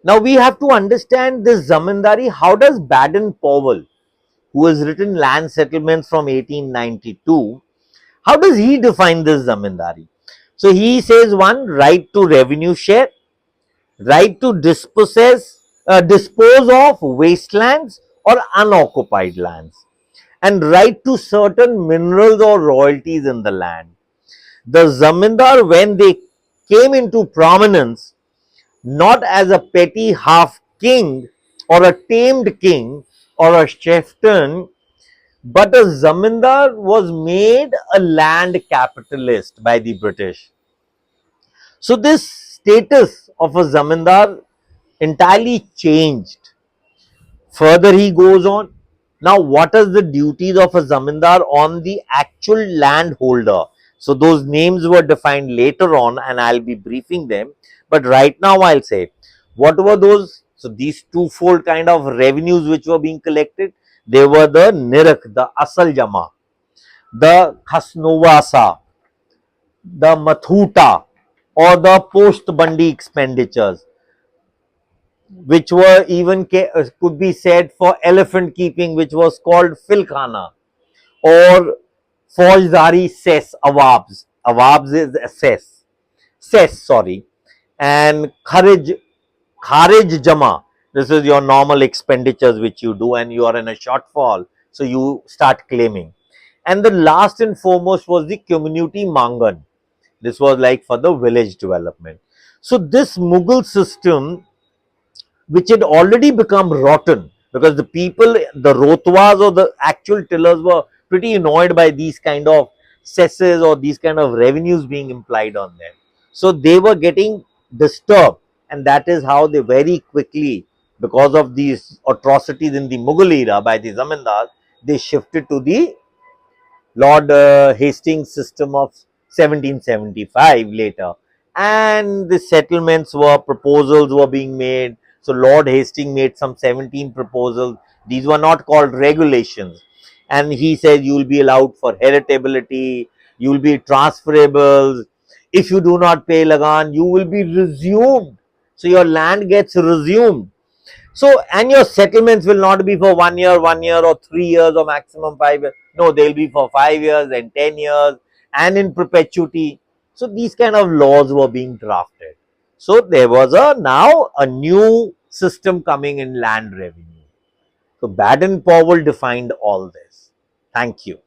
Now we have to understand this zamindari. How does Baden-Powell, who has written Land Settlements from 1892, how does he define this zamindari? So he says, one, right to revenue share, right to dispose of wastelands or unoccupied lands, and right to certain minerals or royalties in the land. The zamindar, when they came into prominence, not as a petty half king or a tamed king or a chieftain, but a zamindar was made a land capitalist by the British. So this status of a zamindar entirely changed. Further, he goes on. Now, what are the duties of a zamindar on the actual landholder? So, those names were defined later on, and I'll be briefing them. But right now, I'll say, what were those? So, these twofold kind of revenues which were being collected, they were the nirak, the asal jama, the khasnovasa, the mathuta, or the post bandi expenditures, which were even could be said for elephant keeping, which was called filkhana, or Faujdari cess awabs. Awabs is cess, sorry, and kharij jama. This is your normal expenditures which you do, and you are in a shortfall, so you start claiming. And the last and foremost was the community mangan. This was like for the village development. So this Mughal system, which had already become rotten because the people, the Rotwas or the actual tillers, were pretty annoyed by these kind of cesses or these kind of revenues being implied on them. So they were getting disturbed, and that is how they very quickly, because of these atrocities in the Mughal era by the Zamindars, they shifted to the Lord Hastings system of 1775 later, and the settlements were, proposals were being made. So Lord Hastings made some 17 proposals. These were not called regulations, and he said you will be allowed for heritability, you will be transferable. If you do not pay lagan, you will be resumed. So your land gets resumed. So, and your settlements will not be for 1 year, or 3 years, or maximum 5 years. No, they'll be for 5 years and 10 years and in perpetuity. So, these kind of laws were being drafted. So, there was now a new system coming in land revenue. So, Baden Powell defined all this. Thank you.